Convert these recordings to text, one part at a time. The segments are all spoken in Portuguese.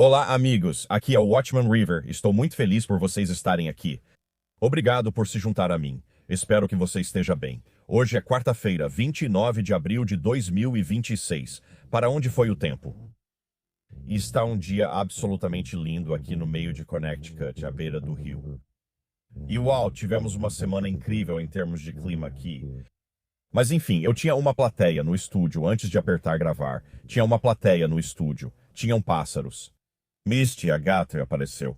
Olá, amigos. Aqui é o Watchman River. Estou muito feliz por vocês estarem aqui. Obrigado por se juntar a mim. Espero que você esteja bem. Hoje é quarta-feira, 29 de abril de 2026. Para onde foi o tempo? E está um dia absolutamente lindo aqui no meio de Connecticut, à beira do rio. E uau, tivemos uma semana incrível em termos de clima aqui. Mas enfim, eu tinha uma plateia no estúdio antes de apertar gravar. Tinha uma plateia no estúdio. Tinham pássaros. Misty, a gata, apareceu.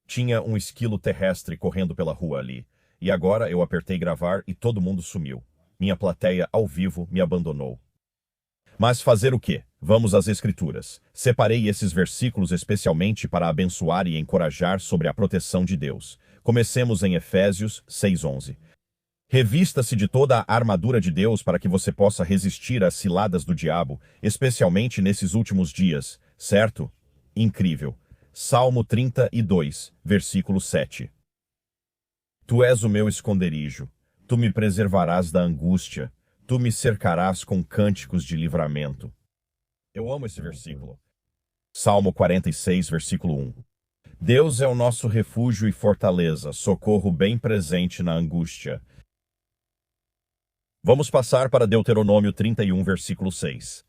Tinha um esquilo terrestre correndo pela rua ali. E agora eu apertei gravar e todo mundo sumiu. Minha plateia, ao vivo, me abandonou. Mas fazer o quê? Vamos às Escrituras. Separei esses versículos especialmente para abençoar e encorajar sobre a proteção de Deus. Comecemos em Efésios 6:11. Revista-se de toda a armadura de Deus para que você possa resistir às ciladas do diabo, especialmente nesses últimos dias, certo? Incrível. Salmo 32, versículo 7. Tu és o meu esconderijo, tu me preservarás da angústia, tu me cercarás com cânticos de livramento. Eu amo esse versículo. Salmo 46, versículo 1. Deus é o nosso refúgio e fortaleza, socorro bem presente na angústia. Vamos passar para Deuteronômio 31, versículo 6.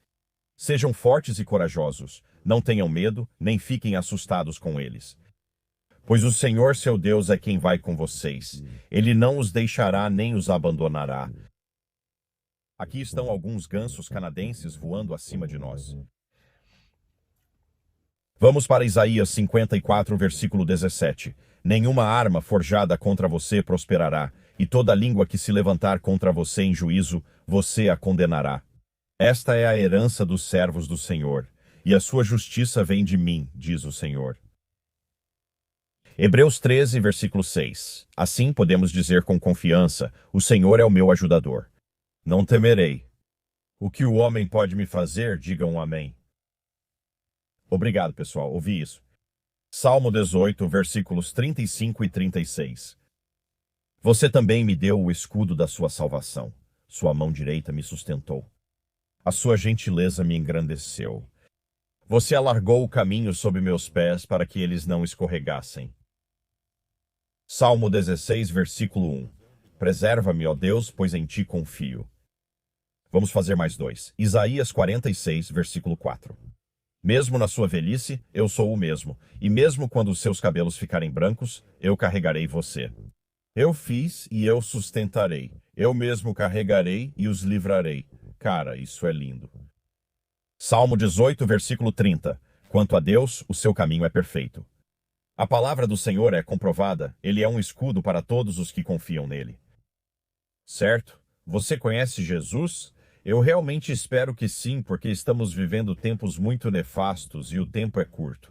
Sejam fortes e corajosos, não tenham medo, nem fiquem assustados com eles. Pois o Senhor seu Deus é quem vai com vocês. Ele não os deixará nem os abandonará. Aqui estão alguns gansos canadenses voando acima de nós. Vamos para Isaías 54, versículo 17. Nenhuma arma forjada contra você prosperará, e toda língua que se levantar contra você em juízo, você a condenará. Esta é a herança dos servos do Senhor, e a sua justiça vem de mim, diz o Senhor. Hebreus 13, versículo 6. Assim podemos dizer com confiança, o Senhor é o meu ajudador. Não temerei. O que o homem pode me fazer, digam amém. Obrigado, pessoal, ouvi isso. Salmo 18, versículos 35 e 36. Você também me deu o escudo da sua salvação. Sua mão direita me sustentou. A sua gentileza me engrandeceu. Você alargou o caminho sob meus pés para que eles não escorregassem. Salmo 16, versículo 1. Preserva-me, ó Deus, pois em ti confio. Vamos fazer mais dois. Isaías 46, versículo 4. Mesmo na sua velhice, eu sou o mesmo, e mesmo quando os seus cabelos ficarem brancos, eu carregarei você. Eu fiz e eu sustentarei. Eu mesmo carregarei e os livrarei. Cara, isso é lindo. Salmo 18, versículo 30. Quanto a Deus, o seu caminho é perfeito. A palavra do Senhor é comprovada, ele é um escudo para todos os que confiam nele. Certo? Você conhece Jesus? Eu realmente espero que sim, porque estamos vivendo tempos muito nefastos e o tempo é curto.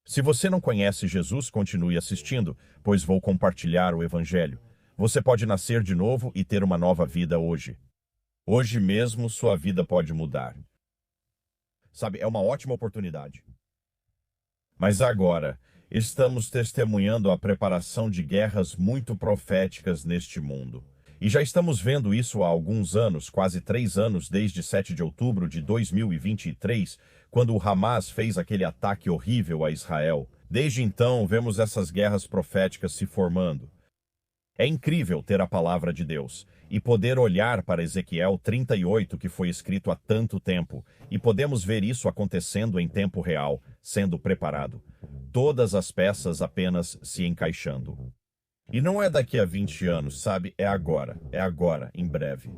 Se você não conhece Jesus, continue assistindo, pois vou compartilhar o Evangelho. Você pode nascer de novo e ter uma nova vida hoje. Hoje mesmo sua vida pode mudar. Sabe, é uma ótima oportunidade. Mas agora, estamos testemunhando a preparação de guerras muito proféticas neste mundo. E já estamos vendo isso há alguns anos, quase 3 anos desde 7 de outubro de 2023, quando o Hamas fez aquele ataque horrível a Israel. Desde então, vemos essas guerras proféticas se formando. É incrível ter a palavra de Deus e poder olhar para Ezequiel 38, que foi escrito há tanto tempo, e podemos ver isso acontecendo em tempo real, sendo preparado. Todas as peças apenas se encaixando. E não é daqui a 20 anos, sabe? É agora, em breve.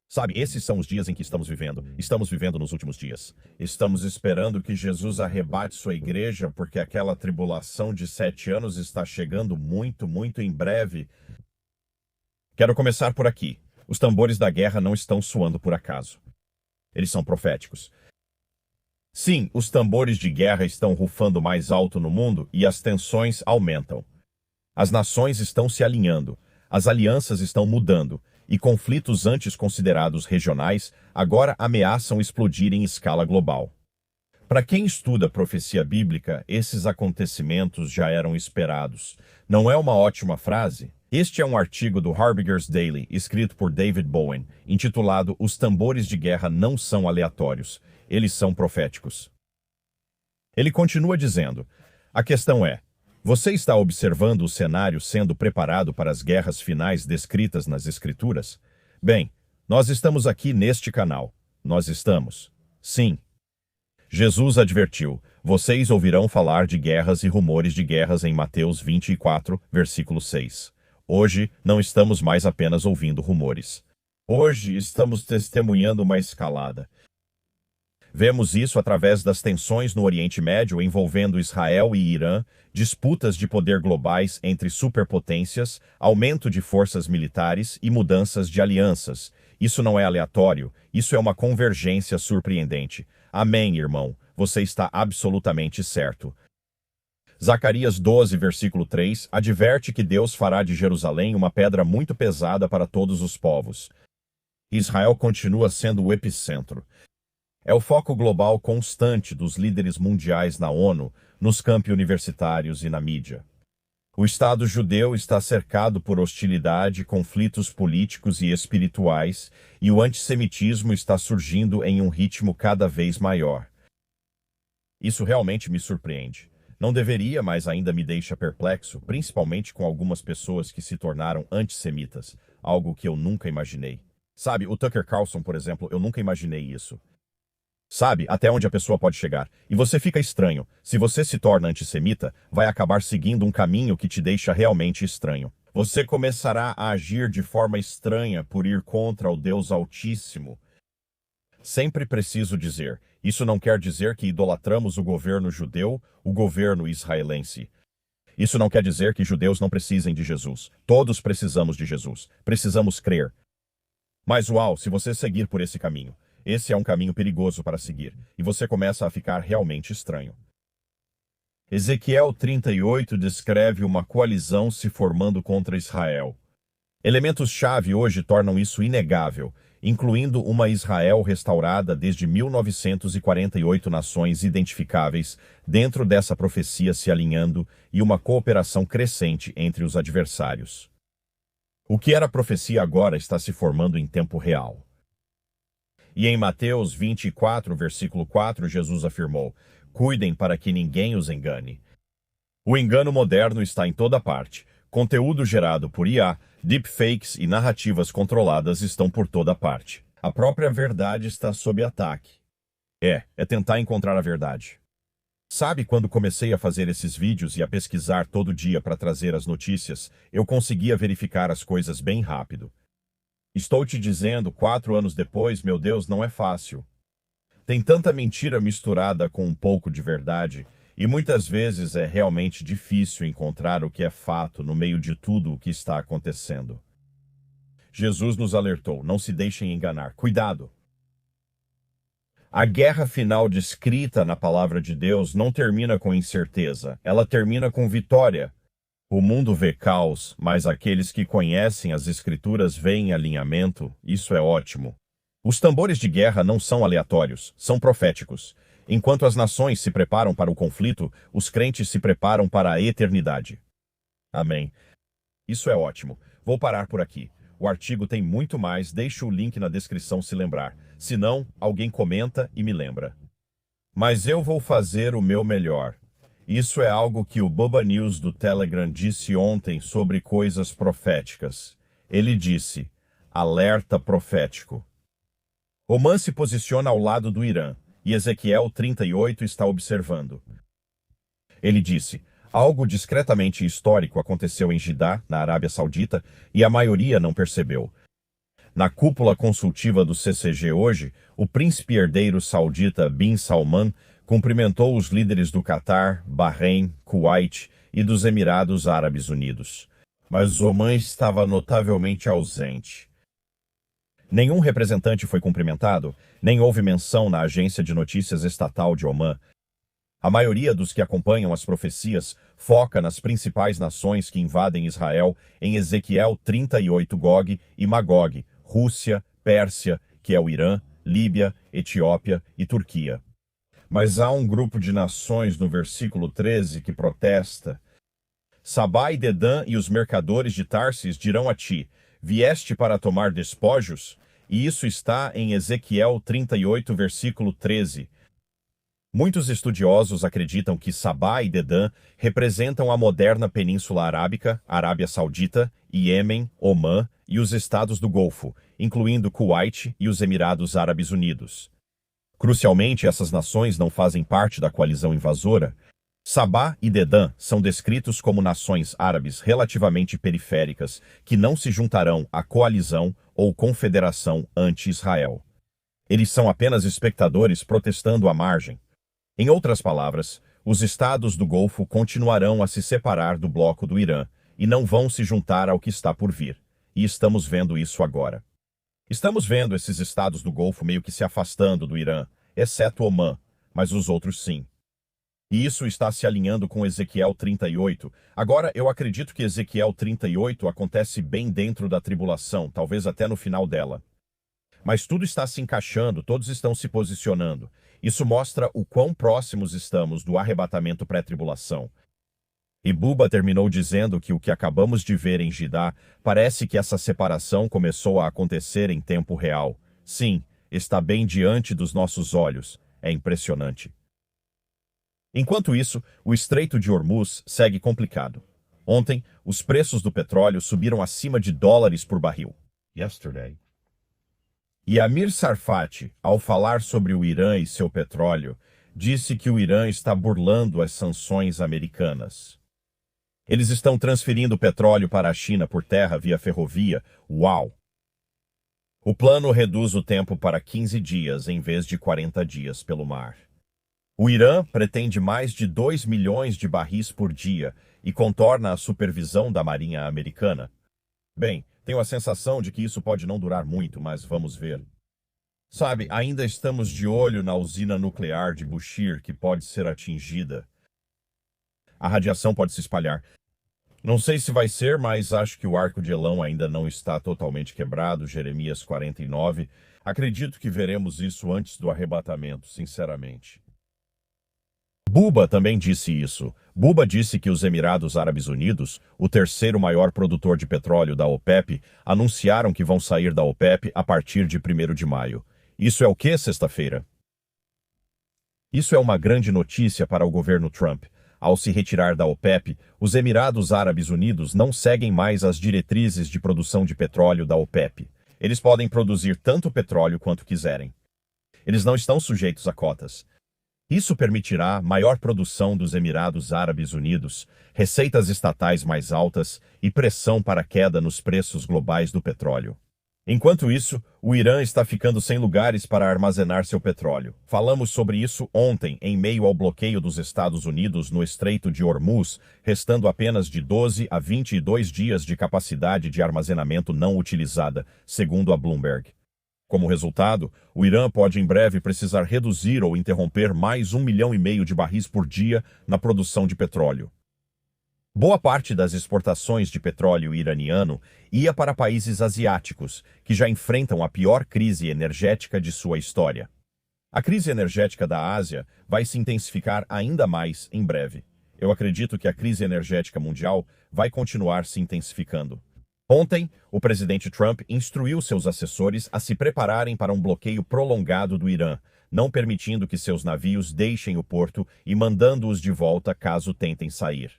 Sabe, esses são os dias em que estamos vivendo. Estamos vivendo nos últimos dias. Estamos esperando que Jesus arrebate sua igreja, porque aquela tribulação de 7 anos está chegando muito, muito em breve. Quero começar por aqui. Os tambores da guerra não estão soando por acaso. Eles são proféticos. Sim, os tambores de guerra estão rufando mais alto no mundo e as tensões aumentam. As nações estão se alinhando, as alianças estão mudando, e conflitos antes considerados regionais agora ameaçam explodir em escala global. Para quem estuda profecia bíblica, esses acontecimentos já eram esperados. Não é uma ótima frase? Este é um artigo do Harbinger's Daily, escrito por David Bowen, intitulado Os tambores de guerra não são aleatórios, eles são proféticos. Ele continua dizendo: a questão é, você está observando o cenário sendo preparado para as guerras finais descritas nas Escrituras? Bem, nós estamos aqui neste canal. Nós estamos. Sim. Jesus advertiu: vocês ouvirão falar de guerras e rumores de guerras em Mateus 24, versículo 6. Hoje, não estamos mais apenas ouvindo rumores. Hoje, estamos testemunhando uma escalada. Vemos isso através das tensões no Oriente Médio envolvendo Israel e Irã, disputas de poder globais entre superpotências, aumento de forças militares e mudanças de alianças. Isso não é aleatório, isso é uma convergência surpreendente. Amém, irmão, você está absolutamente certo. Zacarias 12, versículo 3, adverte que Deus fará de Jerusalém uma pedra muito pesada para todos os povos. Israel continua sendo o epicentro. É o foco global constante dos líderes mundiais na ONU, nos campi universitários e na mídia. O Estado judeu está cercado por hostilidade, conflitos políticos e espirituais, e o antissemitismo está surgindo em um ritmo cada vez maior. Isso realmente me surpreende. Não deveria, mas ainda me deixa perplexo, principalmente com algumas pessoas que se tornaram antissemitas, algo que eu nunca imaginei. Sabe, o Tucker Carlson, por exemplo, eu nunca imaginei isso. Sabe até onde a pessoa pode chegar. E você fica estranho. Se você se torna antissemita, vai acabar seguindo um caminho que te deixa realmente estranho. Você começará a agir de forma estranha por ir contra o Deus Altíssimo. Sempre preciso dizer, isso não quer dizer que idolatramos o governo judeu, o governo israelense. Isso não quer dizer que judeus não precisem de Jesus. Todos precisamos de Jesus. Precisamos crer. Mas uau, se você seguir por esse caminho, esse é um caminho perigoso para seguir, e você começa a ficar realmente estranho. Ezequiel 38 descreve uma coalizão se formando contra Israel. Elementos-chave hoje tornam isso inegável, incluindo uma Israel restaurada desde 1948 nações identificáveis dentro dessa profecia se alinhando e uma cooperação crescente entre os adversários. O que era profecia agora está se formando em tempo real. E em Mateus 24, versículo 4, Jesus afirmou: cuidem para que ninguém os engane. O engano moderno está em toda parte. Conteúdo gerado por IA, deepfakes e narrativas controladas estão por toda parte. A própria verdade está sob ataque. É tentar encontrar a verdade. Sabe, quando comecei a fazer esses vídeos e a pesquisar todo dia para trazer as notícias, eu conseguia verificar as coisas bem rápido. Estou te dizendo, 4 anos depois, meu Deus, não é fácil. Tem tanta mentira misturada com um pouco de verdade, e muitas vezes é realmente difícil encontrar o que é fato no meio de tudo o que está acontecendo. Jesus nos alertou, não se deixem enganar, cuidado! A guerra final descrita na palavra de Deus não termina com incerteza, ela termina com vitória. O mundo vê caos, mas aqueles que conhecem as Escrituras veem alinhamento, isso é ótimo. Os tambores de guerra não são aleatórios, são proféticos. Enquanto as nações se preparam para o conflito, os crentes se preparam para a eternidade. Amém. Isso é ótimo. Vou parar por aqui. O artigo tem muito mais, deixo o link na descrição se lembrar. Se não, alguém comenta e me lembra. Mas eu vou fazer o meu melhor. Isso é algo que o Boba News do Telegram disse ontem sobre coisas proféticas. Ele disse, alerta profético. Oman se posiciona ao lado do Irã, e Ezequiel 38 está observando. Ele disse, algo discretamente histórico aconteceu em Jeddah, na Arábia Saudita, e a maioria não percebeu. Na cúpula consultiva do CCG hoje, o príncipe herdeiro saudita Bin Salman cumprimentou os líderes do Catar, Bahrein, Kuwait e dos Emirados Árabes Unidos. Mas Oman estava notavelmente ausente. Nenhum representante foi cumprimentado, nem houve menção na agência de notícias estatal de Oman. A maioria dos que acompanham as profecias foca nas principais nações que invadem Israel em Ezequiel 38 Gog e Magog, Rússia, Pérsia, que é o Irã, Líbia, Etiópia e Turquia. Mas há um grupo de nações no versículo 13 que protesta. Sabá e Dedã e os mercadores de Tarsis dirão a ti, vieste para tomar despojos? E isso está em Ezequiel 38, versículo 13. Muitos estudiosos acreditam que Sabá e Dedã representam a moderna Península Arábica, Arábia Saudita, Iêmen, Omã e os estados do Golfo, incluindo Kuwait e os Emirados Árabes Unidos. Crucialmente, essas nações não fazem parte da coalizão invasora. Sabá e Dedã são descritos como nações árabes relativamente periféricas que não se juntarão à coalizão ou confederação anti-Israel. Eles são apenas espectadores protestando à margem. Em outras palavras, os estados do Golfo continuarão a se separar do bloco do Irã e não vão se juntar ao que está por vir. E estamos vendo isso agora. Estamos vendo esses estados do Golfo meio que se afastando do Irã, exceto Omã, mas os outros sim. E isso está se alinhando com Ezequiel 38. Agora, eu acredito que Ezequiel 38 acontece bem dentro da tribulação, talvez até no final dela. Mas tudo está se encaixando, todos estão se posicionando. Isso mostra o quão próximos estamos do arrebatamento pré-tribulação. E Buba terminou dizendo que o que acabamos de ver em Judá parece que essa separação começou a acontecer em tempo real. Sim, está bem diante dos nossos olhos. É impressionante. Enquanto isso, o Estreito de Hormuz segue complicado. Ontem, os preços do petróleo subiram acima de $1 por barril. E Amir Tsarfati, ao falar sobre o Irã e seu petróleo, disse que o Irã está burlando as sanções americanas. Eles estão transferindo petróleo para a China por terra via ferrovia. Uau! O plano reduz o tempo para 15 dias em vez de 40 dias pelo mar. O Irã pretende mais de 2 milhões de barris por dia e contorna a supervisão da Marinha Americana. Bem, tenho a sensação de que isso pode não durar muito, mas vamos ver. Sabe, ainda estamos de olho na usina nuclear de Bushehr, que pode ser atingida. A radiação pode se espalhar. Não sei se vai ser, mas acho que o arco de Elão ainda não está totalmente quebrado, Jeremias 49. Acredito que veremos isso antes do arrebatamento, sinceramente. Buba também disse isso. Buba disse que os Emirados Árabes Unidos, o terceiro maior produtor de petróleo da OPEP, anunciaram que vão sair da OPEP a partir de 1º de maio. Isso é o que, sexta-feira? Isso é uma grande notícia para o governo Trump. Ao se retirar da OPEP, os Emirados Árabes Unidos não seguem mais as diretrizes de produção de petróleo da OPEP. Eles podem produzir tanto petróleo quanto quiserem. Eles não estão sujeitos a cotas. Isso permitirá maior produção dos Emirados Árabes Unidos, receitas estatais mais altas e pressão para queda nos preços globais do petróleo. Enquanto isso, o Irã está ficando sem lugares para armazenar seu petróleo. Falamos sobre isso ontem, em meio ao bloqueio dos Estados Unidos no Estreito de Hormuz, restando apenas de 12 a 22 dias de capacidade de armazenamento não utilizada, segundo a Bloomberg. Como resultado, o Irã pode em breve precisar reduzir ou interromper mais 1,5 milhão de barris por dia na produção de petróleo. Boa parte das exportações de petróleo iraniano ia para países asiáticos, que já enfrentam a pior crise energética de sua história. A crise energética da Ásia vai se intensificar ainda mais em breve. Eu acredito que a crise energética mundial vai continuar se intensificando. Ontem, o presidente Trump instruiu seus assessores a se prepararem para um bloqueio prolongado do Irã, não permitindo que seus navios deixem o porto e mandando-os de volta caso tentem sair.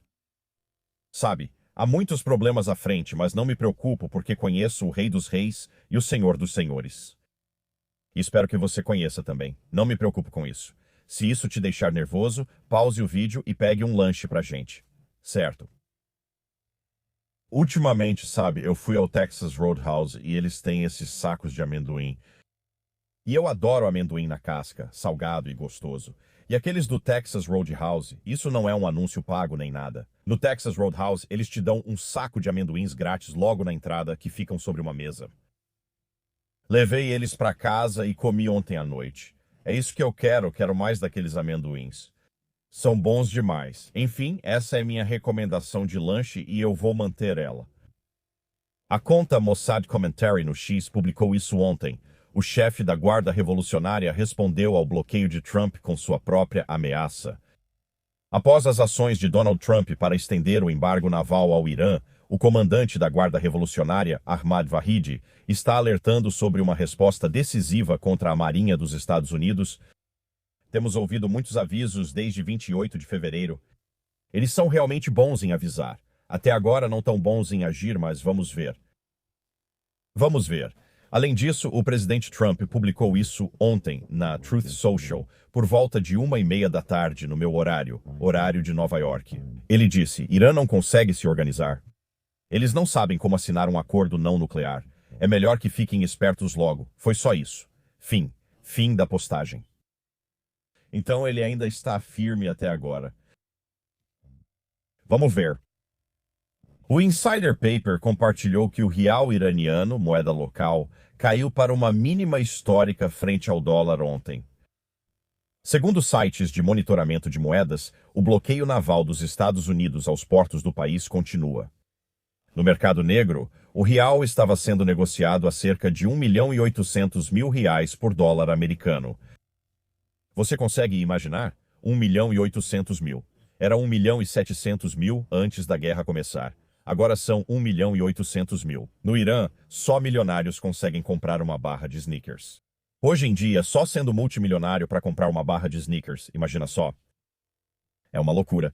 Sabe, há muitos problemas à frente, mas não me preocupo porque conheço o Rei dos Reis e o Senhor dos Senhores. E espero que você conheça também. Não me preocupo com isso. Se isso te deixar nervoso, pause o vídeo e pegue um lanche pra gente. Certo? Ultimamente, sabe, eu fui ao Texas Roadhouse e eles têm esses sacos de amendoim. E eu adoro amendoim na casca, salgado e gostoso. E aqueles do Texas Roadhouse, isso não é um anúncio pago nem nada. No Texas Roadhouse, eles te dão um saco de amendoins grátis logo na entrada que ficam sobre uma mesa. Levei eles para casa e comi ontem à noite. É isso que eu quero mais daqueles amendoins. São bons demais. Enfim, essa é minha recomendação de lanche e eu vou manter ela. A conta Mossad Commentary no X publicou isso ontem. O chefe da Guarda Revolucionária respondeu ao bloqueio de Trump com sua própria ameaça. Após as ações de Donald Trump para estender o embargo naval ao Irã, o comandante da Guarda Revolucionária, Ahmad Vahidi, está alertando sobre uma resposta decisiva contra a Marinha dos Estados Unidos. Temos ouvido muitos avisos desde 28 de fevereiro. Eles são realmente bons em avisar. Até agora não tão bons em agir, mas vamos ver. Vamos ver. Além disso, o presidente Trump publicou isso ontem na Truth Social, por volta de 1h30 da tarde no meu horário de Nova York. Ele disse: Irã não consegue se organizar. Eles não sabem como assinar um acordo não nuclear. É melhor que fiquem espertos logo. Foi só isso. Fim. Fim da postagem. Então ele ainda está firme até agora. Vamos ver. O Insider Paper compartilhou que o real iraniano, moeda local, caiu para uma mínima histórica frente ao dólar ontem. Segundo sites de monitoramento de moedas, o bloqueio naval dos Estados Unidos aos portos do país continua. No mercado negro, o real estava sendo negociado a cerca de 1.800.000 por dólar americano. Você consegue imaginar? 1.800.000. Era 1.700.000 antes da guerra começar. Agora são 1.800.000. No Irã, só milionários conseguem comprar uma barra de sneakers. Hoje em dia, só sendo multimilionário para comprar uma barra de sneakers, imagina só. É uma loucura.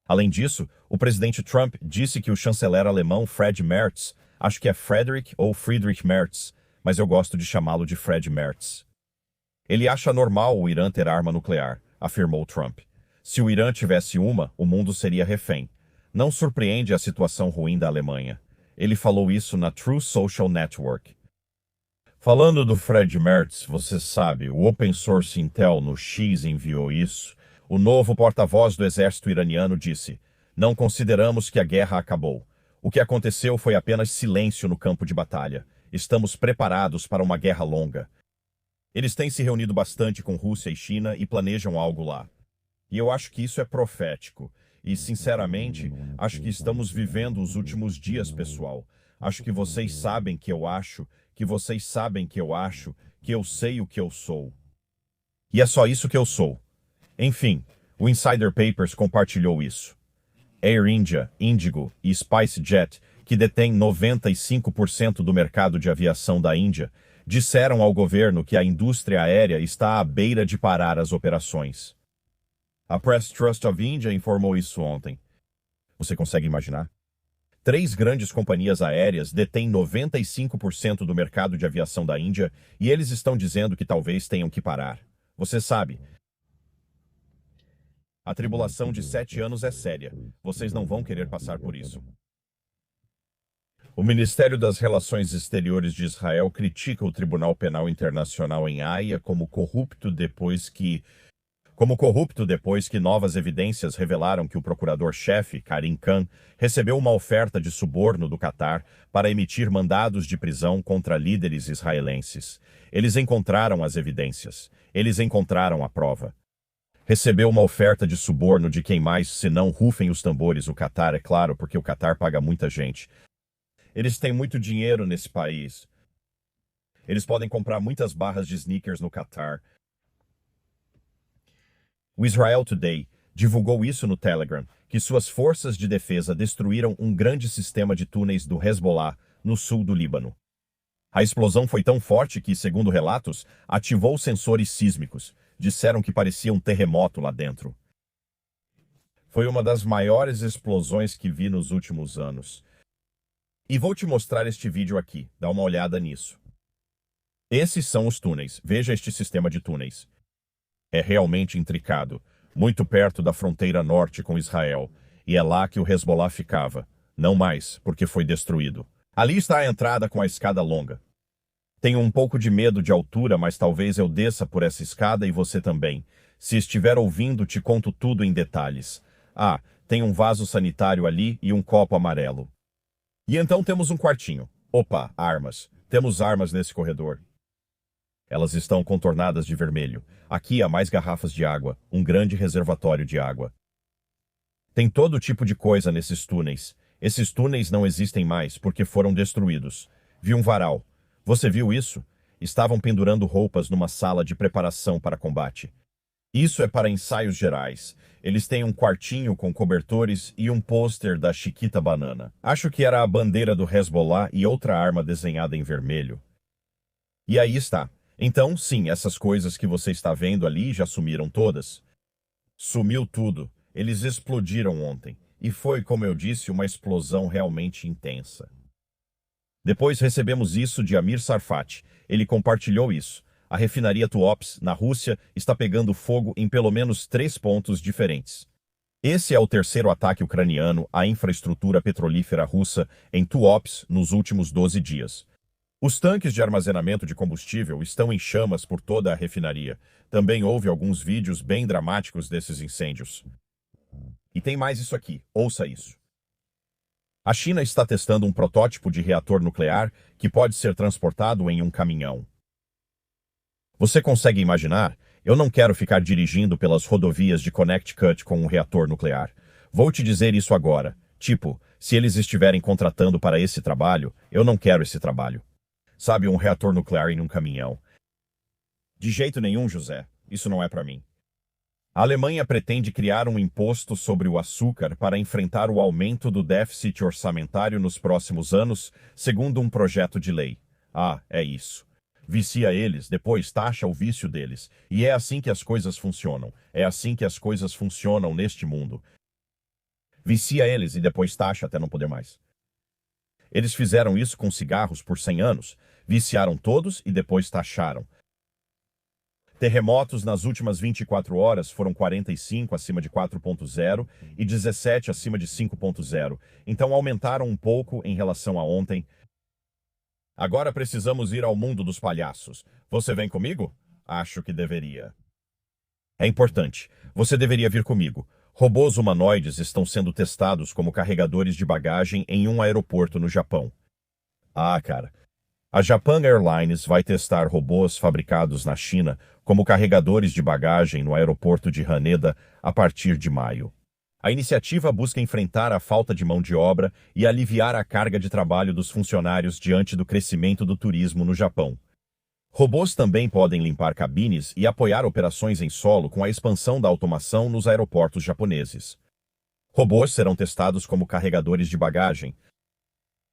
Além disso, o presidente Trump disse que o chanceler alemão Fred Merz, acho que é Frederick ou Friedrich Merz, mas eu gosto de chamá-lo de Fred Merz. Ele acha normal o Irã ter arma nuclear, afirmou Trump. Se o Irã tivesse uma, o mundo seria refém. Não surpreende a situação ruim da Alemanha. Ele falou isso na True Social Network. Falando do Fred Merz, você sabe, o Open Source Intel no X enviou isso. O novo porta-voz do exército iraniano disse: Não consideramos que a guerra acabou. O que aconteceu foi apenas silêncio no campo de batalha. Estamos preparados para uma guerra longa. Eles têm se reunido bastante com Rússia e China e planejam algo lá. E eu acho que isso é profético. E, sinceramente, acho que estamos vivendo os últimos dias, pessoal. Acho que vocês sabem que eu acho, que vocês sabem que eu acho, que eu sei o que eu sou. E é só isso que eu sou. Enfim, o Insider Papers compartilhou isso. Air India, Indigo e SpiceJet, que detêm 95% do mercado de aviação da Índia, disseram ao governo que a indústria aérea está à beira de parar as operações. A Press Trust of India informou isso ontem. Você consegue imaginar? 3 grandes companhias aéreas detêm 95% do mercado de aviação da Índia e eles estão dizendo que talvez tenham que parar. Você sabe, a tribulação de 7 anos é séria. Vocês não vão querer passar por isso. O Ministério das Relações Exteriores de Israel critica o Tribunal Penal Internacional em Haia como corrupto depois que novas evidências revelaram que o procurador-chefe, Karim Khan, recebeu uma oferta de suborno do Catar para emitir mandados de prisão contra líderes israelenses. Eles encontraram as evidências. Eles encontraram a prova. Recebeu uma oferta de suborno de quem mais, se não rufem os tambores, o Catar, é claro, porque o Catar paga muita gente. Eles têm muito dinheiro nesse país. Eles podem comprar muitas barras de sneakers no Catar. O Israel Today divulgou isso no Telegram, que suas forças de defesa destruíram um grande sistema de túneis do Hezbollah no sul do Líbano. A explosão foi tão forte que, segundo relatos, ativou sensores sísmicos. Disseram que parecia um terremoto lá dentro. Foi uma das maiores explosões que vi nos últimos anos. E vou te mostrar este vídeo aqui, dá uma olhada nisso. Esses são os túneis, veja este sistema de túneis. É realmente intricado, muito perto da fronteira norte com Israel, e é lá que o Hezbollah ficava. Não mais, porque foi destruído. Ali está a entrada com a escada longa. Tenho um pouco de medo de altura, mas talvez eu desça por essa escada e você também. Se estiver ouvindo, te conto tudo em detalhes. Ah, tem um vaso sanitário ali e um copo amarelo. E então temos um quartinho. Opa, armas. Temos armas nesse corredor. Elas estão contornadas de vermelho. Aqui há mais garrafas de água, um grande reservatório de água. Tem todo tipo de coisa nesses túneis. Esses túneis não existem mais porque foram destruídos. Vi um varal. Você viu isso? Estavam pendurando roupas numa sala de preparação para combate. Isso é para ensaios gerais. Eles têm um quartinho com cobertores e um pôster da Chiquita Banana. Acho que era a bandeira do Hezbollah e outra arma desenhada em vermelho. E aí está. Então, sim, essas coisas que você está vendo ali já sumiram todas. Sumiu tudo. Eles explodiram ontem. E foi, como eu disse, uma explosão realmente intensa. Depois recebemos isso de Amir Sarfati. Ele compartilhou isso. A refinaria Tuops, na Rússia, está pegando fogo em pelo menos 3 pontos diferentes. Esse é o terceiro ataque ucraniano à infraestrutura petrolífera russa em Tuops nos últimos 12 dias. Os tanques de armazenamento de combustível estão em chamas por toda a refinaria. Também houve alguns vídeos bem dramáticos desses incêndios. E tem mais isso aqui, ouça isso. A China está testando um protótipo de reator nuclear que pode ser transportado em um caminhão. Você consegue imaginar? Eu não quero ficar dirigindo pelas rodovias de Connecticut com um reator nuclear. Vou te dizer isso agora. Tipo, se eles estiverem contratando para esse trabalho, eu não quero esse trabalho. Sabe, um reator nuclear em um caminhão. De jeito nenhum, José. Isso não é para mim. A Alemanha pretende criar um imposto sobre o açúcar para enfrentar o aumento do déficit orçamentário nos próximos anos, segundo um projeto de lei. Ah, é isso. Vicia eles, depois taxa o vício deles. E é assim que as coisas funcionam. É assim que as coisas funcionam neste mundo. Vicia eles e depois taxa até não poder mais. Eles fizeram isso com cigarros por 100 anos. Viciaram todos e depois taxaram. Terremotos nas últimas 24 horas foram 45 acima de 4.0 e 17 acima de 5.0. Então aumentaram um pouco em relação a ontem. Agora precisamos ir ao mundo dos palhaços. Você vem comigo? Acho que deveria. É importante. Você deveria vir comigo. Robôs humanoides estão sendo testados como carregadores de bagagem em um aeroporto no Japão. Ah, cara. A Japan Airlines vai testar robôs fabricados na China como carregadores de bagagem no aeroporto de Haneda a partir de maio. A iniciativa busca enfrentar a falta de mão de obra e aliviar a carga de trabalho dos funcionários diante do crescimento do turismo no Japão. Robôs também podem limpar cabines e apoiar operações em solo com a expansão da automação nos aeroportos japoneses. Robôs serão testados como carregadores de bagagem.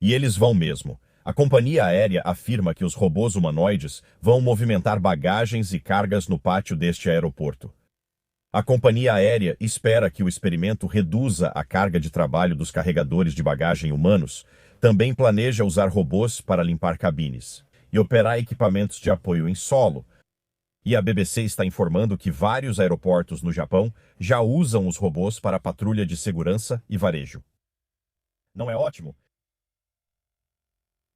E eles vão mesmo. A companhia aérea afirma que os robôs humanoides vão movimentar bagagens e cargas no pátio deste aeroporto. A companhia aérea espera que o experimento reduza a carga de trabalho dos carregadores de bagagem humanos. Também planeja usar robôs para limpar cabines e operar equipamentos de apoio em solo. E a BBC está informando que vários aeroportos no Japão já usam os robôs para patrulha de segurança e varejo. Não é ótimo?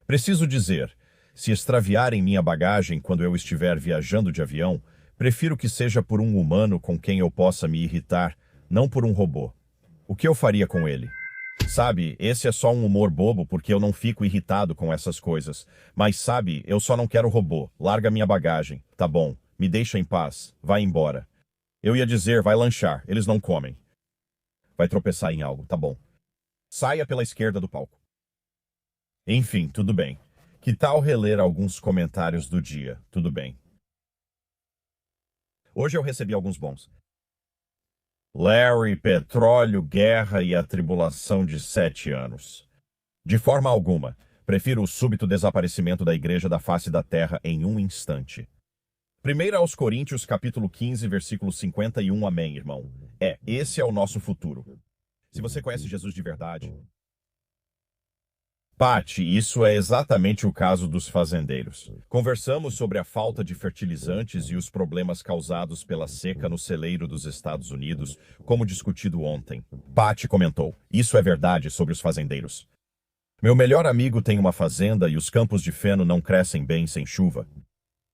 Preciso dizer, se extraviarem minha bagagem quando eu estiver viajando de avião, prefiro que seja por um humano com quem eu possa me irritar, não por um robô. O que eu faria com ele? Sabe, esse é só um humor bobo porque eu não fico irritado com essas coisas. Mas sabe, eu só não quero robô. Larga minha bagagem. Tá bom, me deixa em paz. Vai embora. Eu ia dizer, vai lanchar. Eles não comem. Vai tropeçar em algo, tá bom. Saia pela esquerda do palco. Enfim, tudo bem. Que tal reler alguns comentários do dia? Tudo bem. Hoje eu recebi alguns bons. Larry, petróleo, guerra e a tribulação de 7 anos. De forma alguma, prefiro o súbito desaparecimento da igreja da face da terra em um instante. 1 aos Coríntios, capítulo 15, versículo 51, amém, irmão. Esse é o nosso futuro. Se você conhece Jesus de verdade... Pati, isso é exatamente o caso dos fazendeiros. Conversamos sobre a falta de fertilizantes e os problemas causados pela seca no celeiro dos Estados Unidos, como discutido ontem. Pati comentou, isso é verdade sobre os fazendeiros. Meu melhor amigo tem uma fazenda e os campos de feno não crescem bem sem chuva.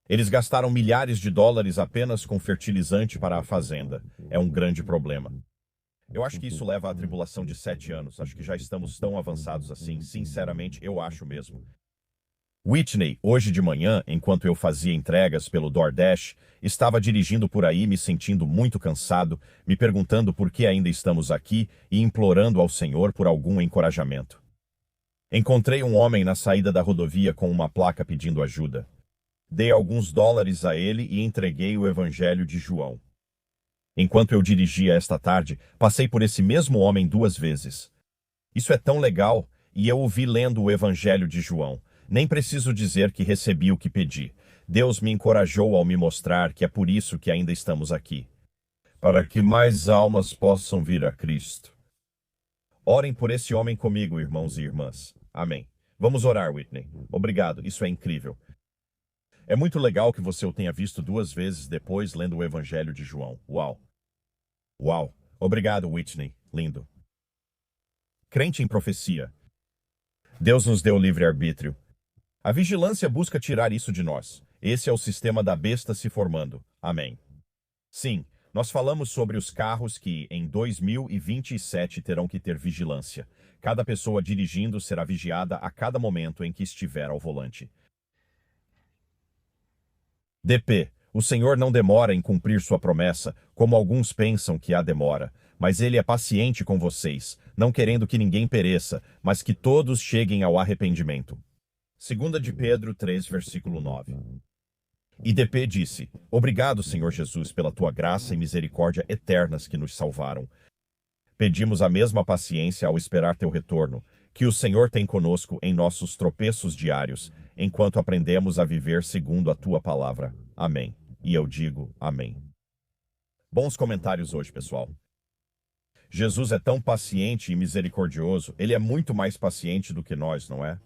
Eles gastaram milhares de dólares apenas com fertilizante para a fazenda. É um grande problema. Eu acho que isso leva à tribulação de 7 anos. Acho que já estamos tão avançados assim. Sinceramente, eu acho mesmo. Whitney, hoje de manhã, enquanto eu fazia entregas pelo DoorDash, estava dirigindo por aí me sentindo muito cansado, me perguntando por que ainda estamos aqui e implorando ao Senhor por algum encorajamento. Encontrei um homem na saída da rodovia com uma placa pedindo ajuda. Dei alguns dólares a ele e entreguei o Evangelho de João. Enquanto eu dirigia esta tarde, passei por esse mesmo homem 2 vezes. Isso é tão legal, e eu o vi lendo o Evangelho de João. Nem preciso dizer que recebi o que pedi. Deus me encorajou ao me mostrar que é por isso que ainda estamos aqui. Para que mais almas possam vir a Cristo. Orem por esse homem comigo, irmãos e irmãs. Amém. Vamos orar, Whitney. Obrigado, isso é incrível. É muito legal que você o tenha visto 2 vezes depois lendo o Evangelho de João. Uau! Uau! Obrigado, Whitney. Lindo. Crente em profecia. Deus nos deu livre-arbítrio. A vigilância busca tirar isso de nós. Esse é o sistema da besta se formando. Amém. Sim, nós falamos sobre os carros que, em 2027, terão que ter vigilância. Cada pessoa dirigindo será vigiada a cada momento em que estiver ao volante. DP. O Senhor não demora em cumprir sua promessa, como alguns pensam que há demora, mas Ele é paciente com vocês, não querendo que ninguém pereça, mas que todos cheguem ao arrependimento. 2 de Pedro 3, versículo 9. E DP disse: Obrigado, Senhor Jesus, pela tua graça e misericórdia eternas que nos salvaram. Pedimos a mesma paciência ao esperar teu retorno, que o Senhor tem conosco em nossos tropeços diários, enquanto aprendemos a viver segundo a tua palavra. Amém. E eu digo amém. Bons comentários hoje, pessoal. Jesus é tão paciente e misericordioso, ele é muito mais paciente do que nós, não é?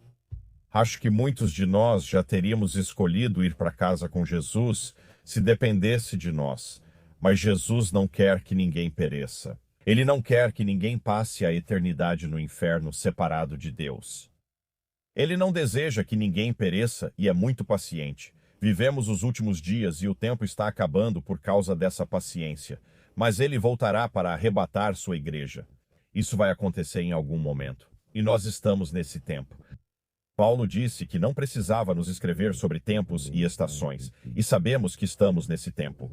Acho que muitos de nós já teríamos escolhido ir para casa com Jesus se dependesse de nós. Mas Jesus não quer que ninguém pereça. Ele não quer que ninguém passe a eternidade no inferno separado de Deus. Ele não deseja que ninguém pereça e é muito paciente. Vivemos os últimos dias e o tempo está acabando por causa dessa paciência. Mas ele voltará para arrebatar sua igreja. Isso vai acontecer em algum momento. E nós estamos nesse tempo. Paulo disse que não precisava nos escrever sobre tempos e estações, e sabemos que estamos nesse tempo.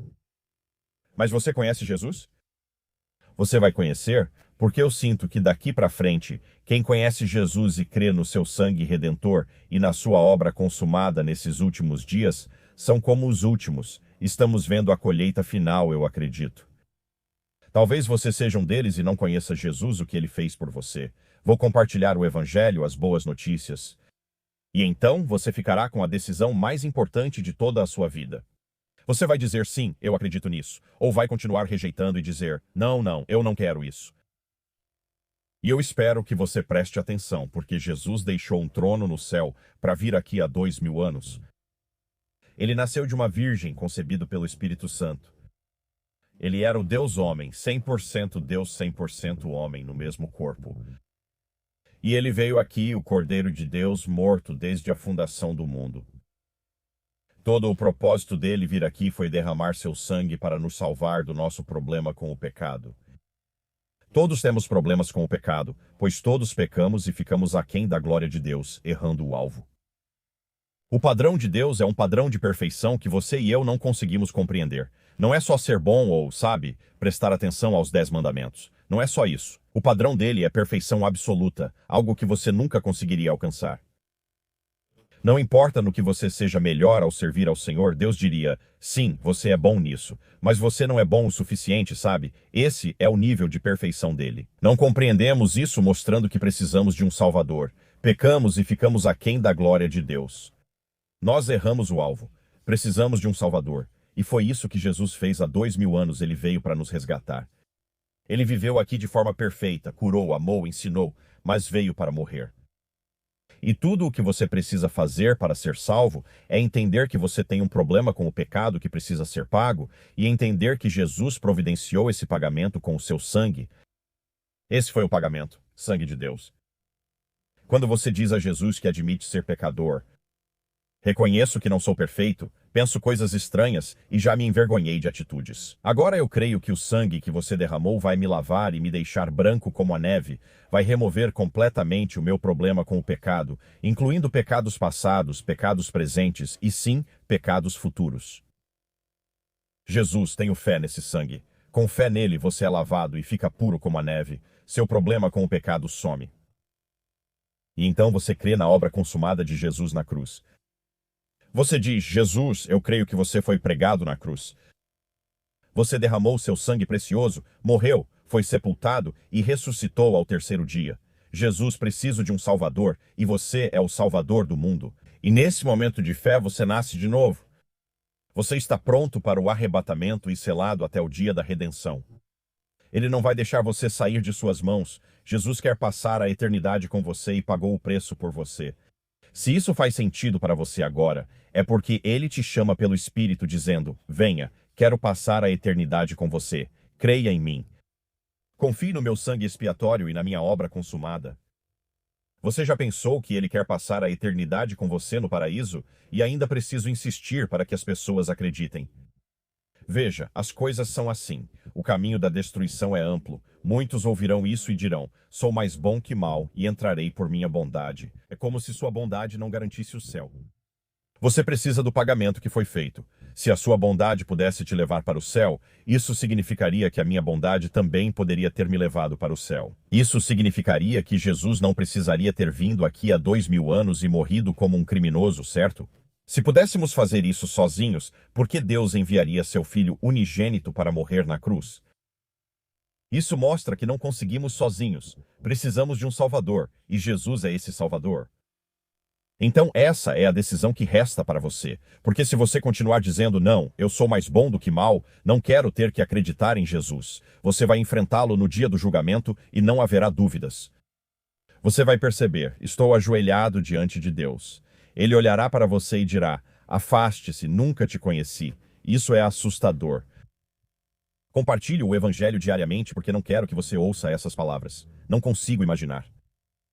Mas você conhece Jesus? Você vai conhecer, porque eu sinto que daqui para frente, quem conhece Jesus e crê no seu sangue redentor e na sua obra consumada nesses últimos dias, são como os últimos. Estamos vendo a colheita final, eu acredito. Talvez você seja um deles e não conheça Jesus, o que ele fez por você. Vou compartilhar o Evangelho, as boas notícias. E então você ficará com a decisão mais importante de toda a sua vida. Você vai dizer sim, eu acredito nisso, ou vai continuar rejeitando e dizer não, eu não quero isso. E eu espero que você preste atenção, porque Jesus deixou um trono no céu para vir aqui há 2000 anos. Ele nasceu de uma virgem concebido pelo Espírito Santo. Ele era o Deus homem, 100% Deus, 100% homem no mesmo corpo. E ele veio aqui, o Cordeiro de Deus, morto desde a fundação do mundo. Todo o propósito dele vir aqui foi derramar seu sangue para nos salvar do nosso problema com o pecado. Todos temos problemas com o pecado, pois todos pecamos e ficamos aquém da glória de Deus, errando o alvo. O padrão de Deus é um padrão de perfeição que você e eu não conseguimos compreender. Não é só ser bom ou, sabe, prestar atenção aos 10 mandamentos. Não é só isso. O padrão dele é perfeição absoluta, algo que você nunca conseguiria alcançar. Não importa no que você seja melhor ao servir ao Senhor, Deus diria, sim, você é bom nisso, mas você não é bom o suficiente, sabe? Esse é o nível de perfeição dele. Não compreendemos isso mostrando que precisamos de um Salvador. Pecamos e ficamos aquém da glória de Deus. Nós erramos o alvo. Precisamos de um Salvador. E foi isso que Jesus fez há 2000 anos, ele veio para nos resgatar. Ele viveu aqui de forma perfeita, curou, amou, ensinou, mas veio para morrer. E tudo o que você precisa fazer para ser salvo é entender que você tem um problema com o pecado que precisa ser pago e entender que Jesus providenciou esse pagamento com o seu sangue. Esse foi o pagamento, sangue de Deus. Quando você diz a Jesus que admite ser pecador, reconheço que não sou perfeito, penso coisas estranhas e já me envergonhei de atitudes. Agora eu creio que o sangue que você derramou vai me lavar e me deixar branco como a neve, vai remover completamente o meu problema com o pecado, incluindo pecados passados, pecados presentes e, sim, pecados futuros. Jesus, tenho fé nesse sangue. Com fé nele você é lavado e fica puro como a neve. Seu problema com o pecado some. E então você crê na obra consumada de Jesus na cruz. Você diz, Jesus, eu creio que você foi pregado na cruz. Você derramou seu sangue precioso, morreu, foi sepultado e ressuscitou ao 3º dia. Jesus precisa de um Salvador e você é o Salvador do mundo. E nesse momento de fé você nasce de novo. Você está pronto para o arrebatamento e selado até o dia da redenção. Ele não vai deixar você sair de suas mãos. Jesus quer passar a eternidade com você e pagou o preço por você. Se isso faz sentido para você agora, é porque ele te chama pelo Espírito dizendo: venha, quero passar a eternidade com você. Creia em mim. Confie no meu sangue expiatório e na minha obra consumada. Você já pensou que ele quer passar a eternidade com você no paraíso? E ainda preciso insistir para que as pessoas acreditem. Veja, as coisas são assim. O caminho da destruição é amplo. Muitos ouvirão isso e dirão: sou mais bom que mal e entrarei por minha bondade. É como se sua bondade não garantisse o céu. Você precisa do pagamento que foi feito. Se a sua bondade pudesse te levar para o céu, isso significaria que a minha bondade também poderia ter me levado para o céu. Isso significaria que Jesus não precisaria ter vindo aqui há 2000 anos e morrido como um criminoso, certo? Se pudéssemos fazer isso sozinhos, por que Deus enviaria seu Filho unigênito para morrer na cruz? Isso mostra que não conseguimos sozinhos. Precisamos de um Salvador, e Jesus é esse Salvador. Então essa é a decisão que resta para você, porque se você continuar dizendo não, eu sou mais bom do que mal, não quero ter que acreditar em Jesus, você vai enfrentá-lo no dia do julgamento e não haverá dúvidas. Você vai perceber: estou ajoelhado diante de Deus. Ele olhará para você e dirá: afaste-se, nunca te conheci. Isso é assustador. Compartilhe o evangelho diariamente porque não quero que você ouça essas palavras. Não consigo imaginar.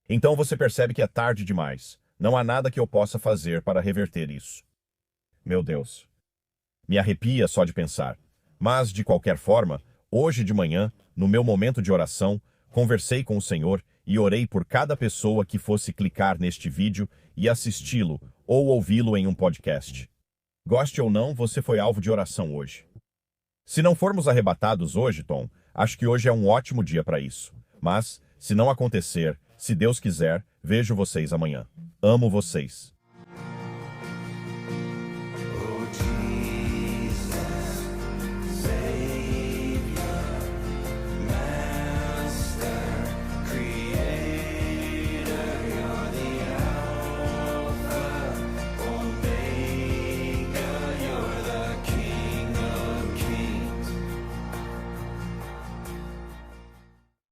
Então você percebe que é tarde demais. Não há nada que eu possa fazer para reverter isso. Meu Deus. Me arrepia só de pensar. Mas, de qualquer forma, hoje de manhã, no meu momento de oração, conversei com o Senhor e orei por cada pessoa que fosse clicar neste vídeo e assisti-lo ou ouvi-lo em um podcast. Goste ou não, você foi alvo de oração hoje. Se não formos arrebatados hoje, Tom, acho que hoje é um ótimo dia para isso. Mas, se não acontecer, se Deus quiser, vejo vocês amanhã. Amo vocês.